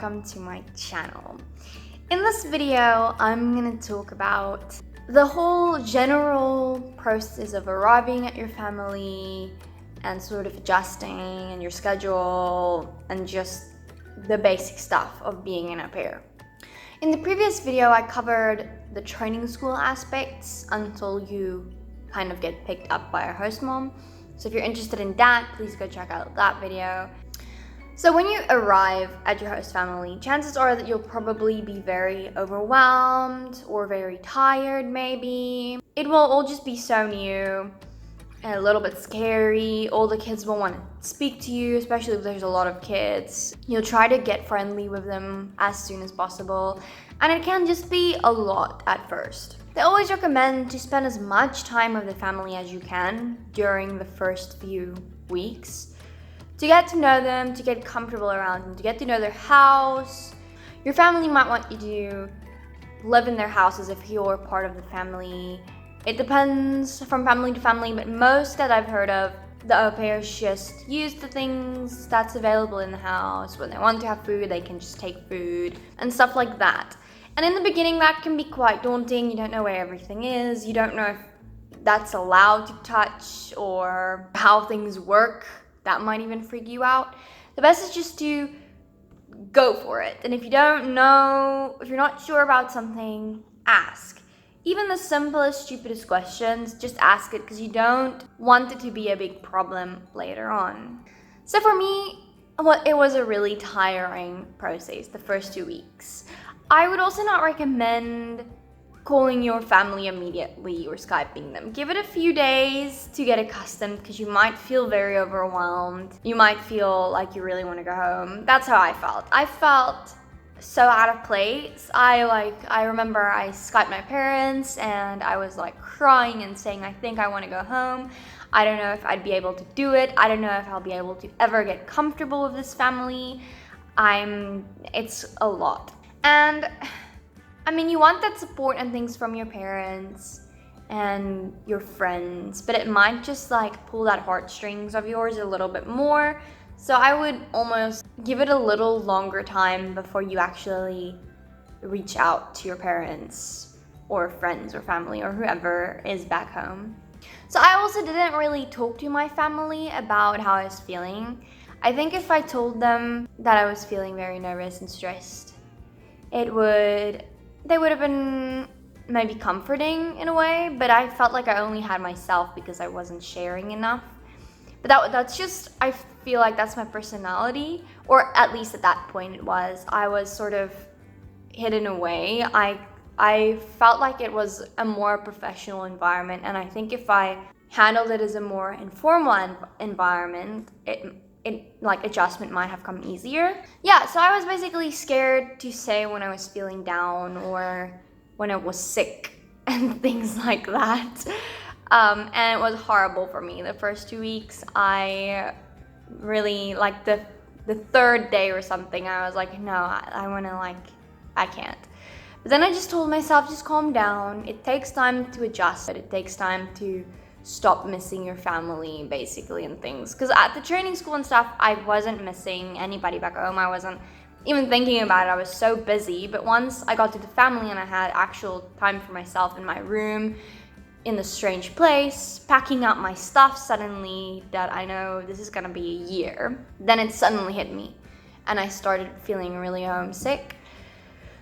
welcome to my channel. In this video, I'm gonna talk about the whole general process of arriving at your family and sort of adjusting and your schedule and just the basic stuff of being an au pair. In the previous video, I covered the training school aspects until you kind of get picked up by a host mom. So if you're interested in that, please go check out that video. So when you arrive at your host family, chances are that you'll probably be very overwhelmed or very tired maybe. It will all just be so new and a little bit scary. All the kids will want to speak to you, especially if there's a lot of kids. You'll try to get friendly with them as soon as possible, and it can just be a lot at first. They always recommend to spend as much time with the family as you can during the first few weeks to get to know them, to get comfortable around them, to get to know their house. Your family might want you to live in their house as if you're part of the family. It depends from family to family, but most that I've heard of, the au pairs just use the things that's available in the house. When they want to have food, they can just take food and stuff like that. And in the beginning, that can be quite daunting. You don't know where everything is. You don't know if that's allowed to touch or how things work. That might even freak you out. The best is just to go for it. And if you don't know, if you're not sure about something, ask. Even the simplest, stupidest questions, just ask it because you don't want it to be a big problem later on. So for me, it was a really tiring process, the first 2 weeks. I would also not recommend calling your family immediately or Skyping them. Give it a few days to get accustomed because you might feel very overwhelmed. You might feel like you really want to go home. That's how I felt. I felt so out of place. I remember I Skyped my parents and I was like crying and saying, I think I want to go home. I don't know if I'd be able to do it. I don't know if I'll be able to ever get comfortable with this family. It's a lot. And I mean, you want that support and things from your parents and your friends, but it might just like pull that heartstrings of yours a little bit more. So I would almost give it a little longer time before you actually reach out to your parents or friends or family or whoever is back home. So I also didn't really talk to my family about how I was feeling. I think if I told them that I was feeling very nervous and stressed, they would have been maybe comforting in a way, but I felt like I only had myself because I wasn't sharing enough. But that's just, I feel like that's my personality, or at least at that point it was. I was sort of hidden away. I felt like it was a more professional environment, and I think if I handled it as a more informal environment, like adjustment might have come easier. Yeah, so I was basically scared to say when I was feeling down or when I was sick and things like that. And it was horrible for me. The first 2 weeks, I really, like the third day or something, I was like, no, I can't. But then I just told myself, just calm down. It takes time to adjust, but it takes time to stop missing your family basically and things. Because at the training school and stuff, I wasn't missing anybody back home. I wasn't even thinking about it. I was so busy. But once I got to the family and I had actual time for myself in my room, in the strange place, packing up my stuff suddenly that I know this is gonna be a year, then it suddenly hit me and I started feeling really homesick.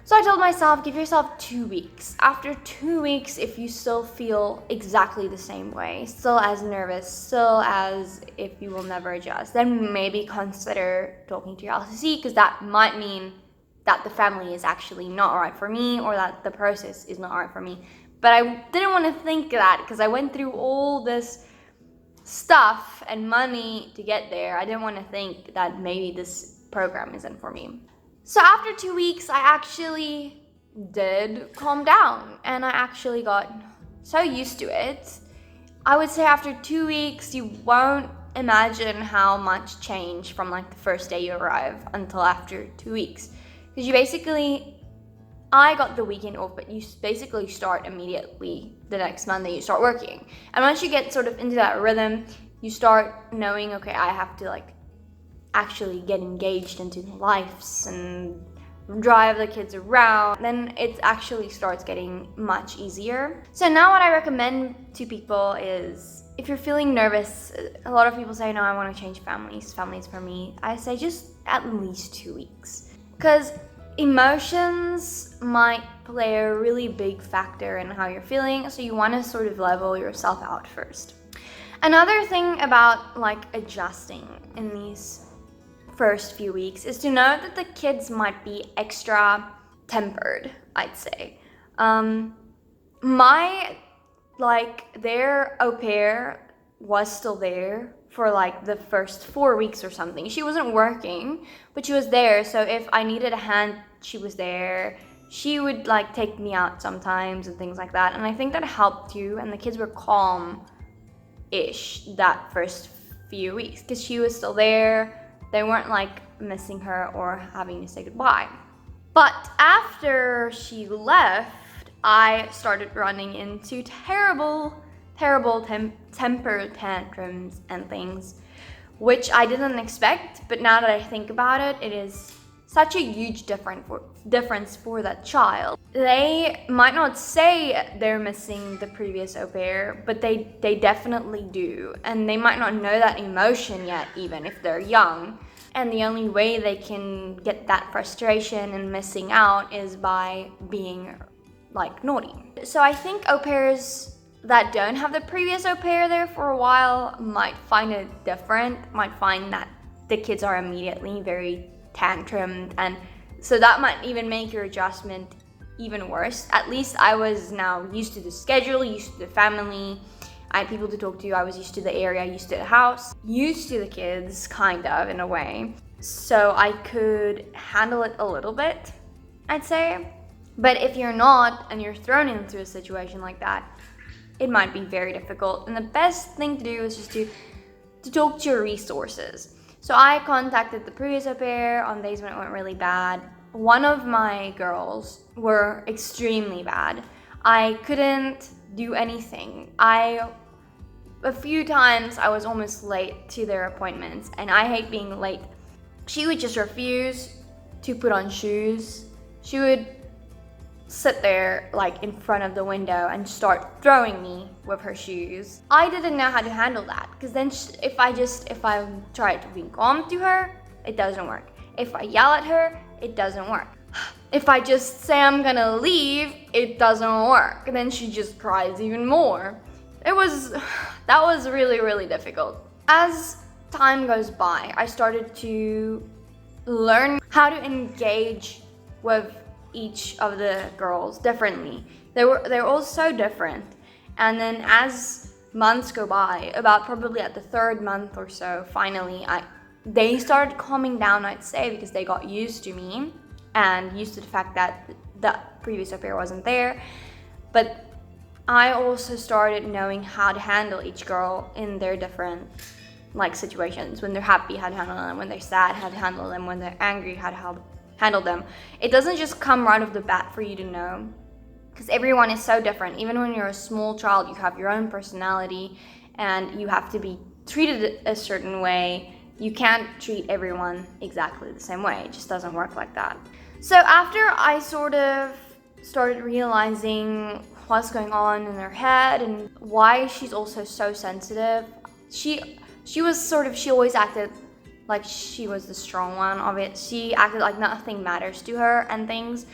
So I told myself, give yourself 2 weeks. After 2 weeks, if you still feel exactly the same way, still as nervous, still as if you will never adjust, then maybe consider talking to your LCC, because that might mean that the family is actually not right for me or that the process is not right for me. But I didn't want to think that because I went through all this stuff and money to get there. I didn't want to think that maybe this program isn't for me. So after 2 weeks, I actually did calm down and I actually got so used to it. I would say after 2 weeks, you won't imagine how much changed from like the first day you arrive until after 2 weeks. Because I got the weekend off, but you basically start immediately the next Monday, you start working. And once you get sort of into that rhythm, you start knowing, okay, I have to like actually get engaged into lives and drive the kids around, then it actually starts getting much easier. So now what I recommend to people is, if you're feeling nervous, a lot of people say, no, I want to change families for me. I say just at least 2 weeks, because emotions might play a really big factor in how you're feeling, so you want to sort of level yourself out first. Another thing about like adjusting in these first few weeks is to know that the kids might be extra tempered, I'd say. Their au pair was still there for like the first 4 weeks or something. She wasn't working, but she was there. So if I needed a hand, she was there. She would like take me out sometimes and things like that. And I think that helped too. And the kids were calm-ish that first few weeks because she was still there. They weren't like missing her or having to say goodbye. But after she left, I started running into terrible temper tantrums and things, which I didn't expect. But now that I think about it, it is such a huge difference for that child. They might not say they're missing the previous au pair, but they definitely do. And they might not know that emotion yet, even if they're young. And the only way they can get that frustration and missing out is by being like naughty. So I think au pairs that don't have the previous au pair there for a while might find it different, might find that the kids are immediately very tantrumed, and so that might even make your adjustment even worse. At least I was now used to the schedule, used to the family. I had people to talk to. I was used to the area, used to the house, used to the kids, kind of, in a way. So I could handle it a little bit, I'd say. But if you're not, and you're thrown into a situation like that, it might be very difficult. And the best thing to do is just to talk to your resources. So I contacted the previous au pair on days when it went really bad. One of my girls were extremely bad. I couldn't do anything. A few times I was almost late to their appointments, and I hate being late. She would just refuse to put on shoes. She would sit there like in front of the window and start throwing me with her shoes. I didn't know how to handle that, because then if I try to be calm to her, it doesn't work. If I yell at her, it doesn't work. If I just say I'm gonna leave, it doesn't work. And then she just cries even more. That was really difficult. As time goes by, I started to learn how to engage with each of the girls differently. They're all so different. And then as months go by, about probably at the 3rd month or so, finally they started calming down, I'd say, because they got used to me and used to the fact that the previous au pair wasn't there. But I also started knowing how to handle each girl in their different like situations. When they're happy, how to handle them. When they're sad, how to handle them. When they're angry, how to handle them. It doesn't just come right off the bat for you to know, because everyone is so different. Even when you're a small child, you have your own personality and you have to be treated a certain way. You can't treat everyone exactly the same way. It just doesn't work like that. So after I sort of started realizing what's going on in her head and why she's also so sensitive, she always acted like she was the strong one of it. She acted like nothing matters to her and things,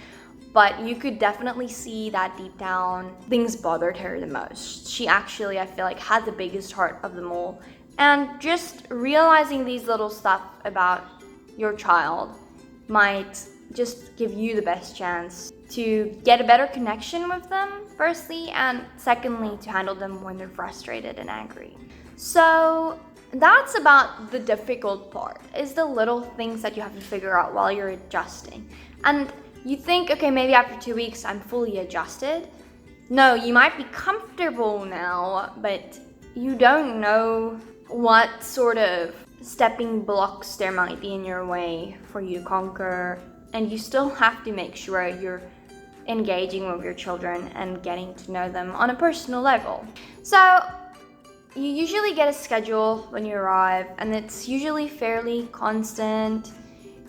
but you could definitely see that deep down things bothered her the most. She actually, I feel like, had the biggest heart of them all. And just realizing these little stuff about your child might just give you the best chance to get a better connection with them, firstly, and secondly, to handle them when they're frustrated and angry. So that's about the difficult part, is the little things that you have to figure out while you're adjusting. And you think, okay, maybe after 2 weeks I'm fully adjusted. No, you might be comfortable now, but you don't know what sort of stepping blocks there might be in your way for you to conquer. And you still have to make sure you're engaging with your children and getting to know them on a personal level. So you usually get a schedule when you arrive, and it's usually fairly constant.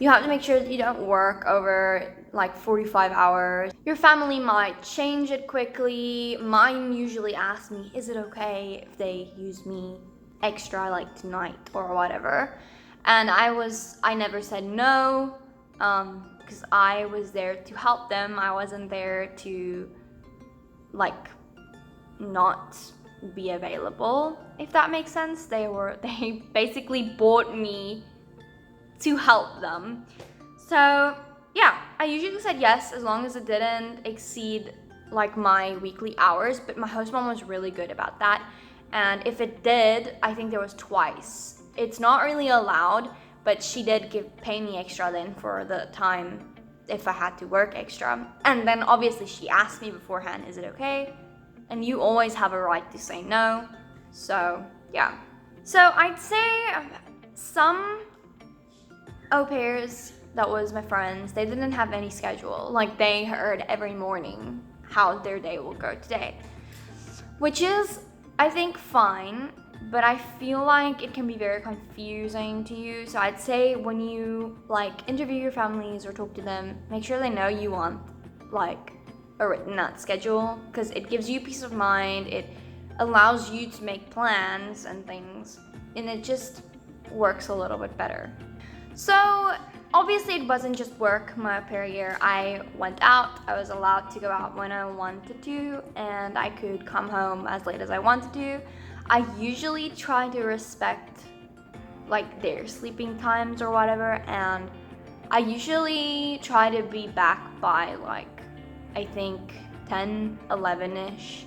You have to make sure that you don't work over like 45 hours. Your family might change it quickly. Mine usually ask me, is it okay if they use me extra like tonight or whatever? And I never said no, because I was there to help them. I wasn't there to like not be available, if that makes sense. They basically bought me to help them. So yeah, I usually said yes as long as it didn't exceed like my weekly hours, but my host mom was really good about that. And if it did, I think there was twice. It's not really allowed, but she did pay me extra then for the time if I had to work extra. And then obviously she asked me beforehand, is it okay? And you always have a right to say no. So yeah. So I'd say some au pairs that was my friends, they didn't have any schedule. Like they heard every morning how their day will go today, which is, I think, fine, but I feel like it can be very confusing to you. So I'd say when you like interview your families or talk to them, make sure they know you want like a written out schedule, because it gives you peace of mind. It allows you to make plans and things, and it just works a little bit better. So obviously it wasn't just work my au pair year. I went out, I was allowed to go out when I wanted to, and I could come home as late as I wanted to. I usually try to respect like their sleeping times or whatever, and I usually try to be back by like, I think 10, 11ish.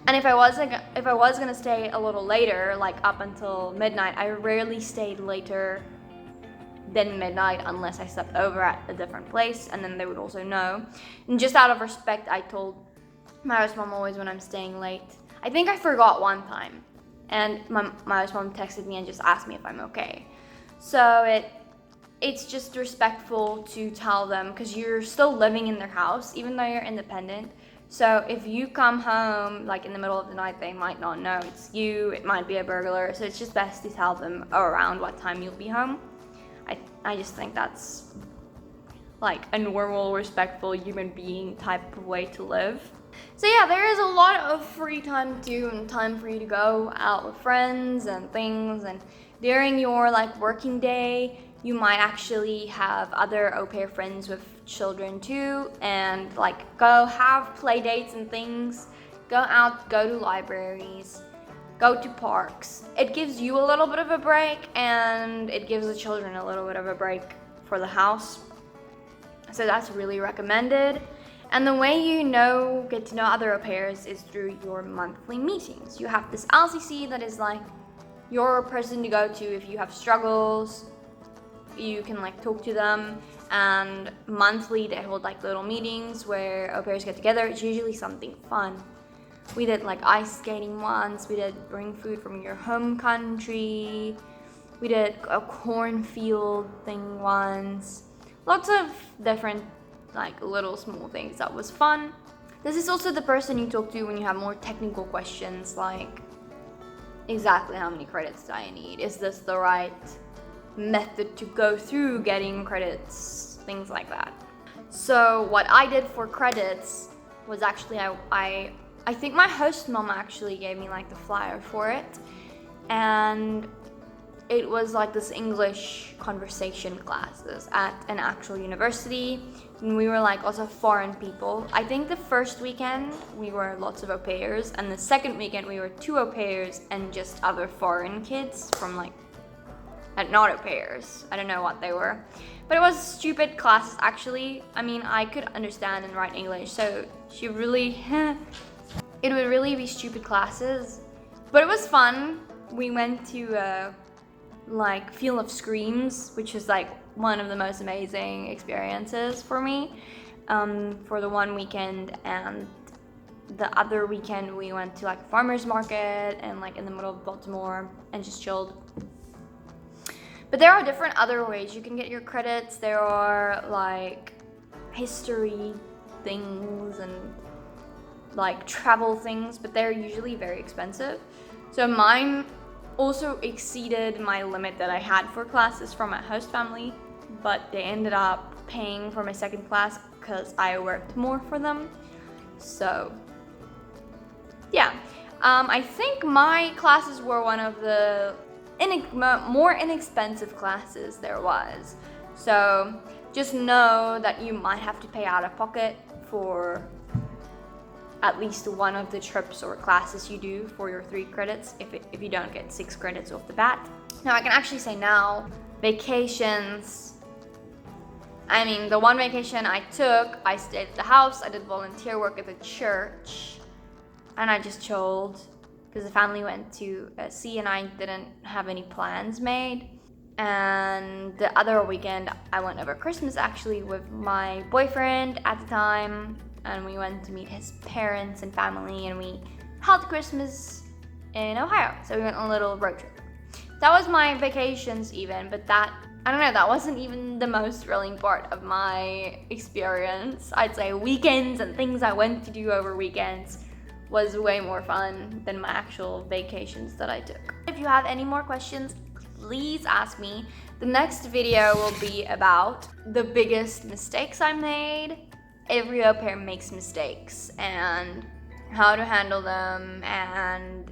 And if I was gonna stay a little later, like up until midnight, I rarely stayed later than midnight unless I slept over at a different place, and then they would also know. And just out of respect, I told my host mom always when I'm staying late. I think I forgot one time, and my host mom texted me and just asked me if I'm okay. So it's just respectful to tell them, because you're still living in their house even though you're independent. So if you come home like in the middle of the night, they might not know it's you. It might be a burglar. So it's just best to tell them around what time you'll be home. I just think that's like a normal, respectful human being type of way to live. So yeah, there is a lot of free time too, and time for you to go out with friends and things. And during your like working day, you might actually have other au pair friends with children too, and like go have play dates and things. Go out, go to libraries, go to parks. It gives you a little bit of a break, and it gives the children a little bit of a break for the house. So that's really recommended. And the way you get to know other au pairs is through your monthly meetings. You have this LCC that is like your person to go to if you have struggles. You can like talk to them, and monthly they hold like little meetings where au pairs get together. It's usually something fun. We did like ice skating once. We did bring food from your home country. We did a cornfield thing once. Lots of different like little small things that was fun. This is also the person you talk to when you have more technical questions, like exactly how many credits do I need? Is this the right method to go through getting credits? Things like that. So what I did for credits was actually I think my host mom actually gave me like the flyer for it, and it was like this English conversation classes at an actual university, and we were like also foreign people. I think the first weekend we were lots of au pairs, and the second weekend we were 2 au pairs and just other foreign kids from like, not au pairs, I don't know what they were, but it was stupid classes actually. I mean, I could understand and write English, so she really it would really be stupid classes, but it was fun. We went to like Field of Screams, which is like one of the most amazing experiences for me for the one weekend, and the other weekend we went to like farmers market and like in the middle of Baltimore and just chilled. But there are different other ways you can get your credits. There are like history things and like travel things, but they're usually very expensive. So mine also exceeded my limit that I had for classes from my host family, but they ended up paying for my second class because I worked more for them. So yeah, I think my classes were one of the more inexpensive classes there was. So just know that you might have to pay out of pocket for at least one of the trips or classes you do for your 3 credits if you don't get 6 credits off the bat. Now I can actually say now, vacations, I mean, the one vacation I took, I stayed at the house, I did volunteer work at the church, and I just chilled because the family went to sea and I didn't have any plans made. And the other weekend, I went over Christmas actually with my boyfriend at the time, and we went to meet his parents and family, and we held Christmas in Ohio. So we went on a little road trip. That was my vacations even, but I don't know, that wasn't even the most thrilling part of my experience. I'd say weekends and things I went to do over weekends was way more fun than my actual vacations that I took. If you have any more questions, please ask me. The next video will be about the biggest mistakes I made. Every au pair makes mistakes and how to handle them, and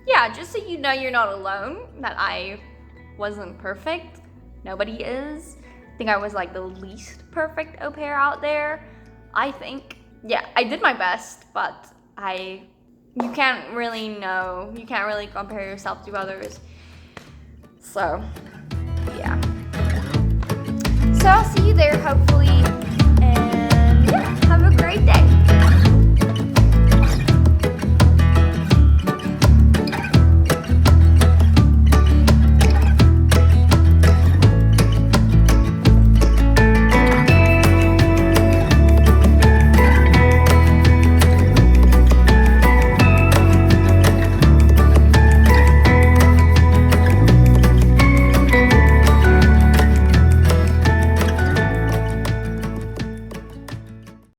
yeah, just so you know you're not alone, that I wasn't perfect. Nobody is. I think I was like the least perfect au pair out there, I think. Yeah, I did my best, but you can't really know, you can't really compare yourself to others. So, yeah. So I'll see you there, hopefully.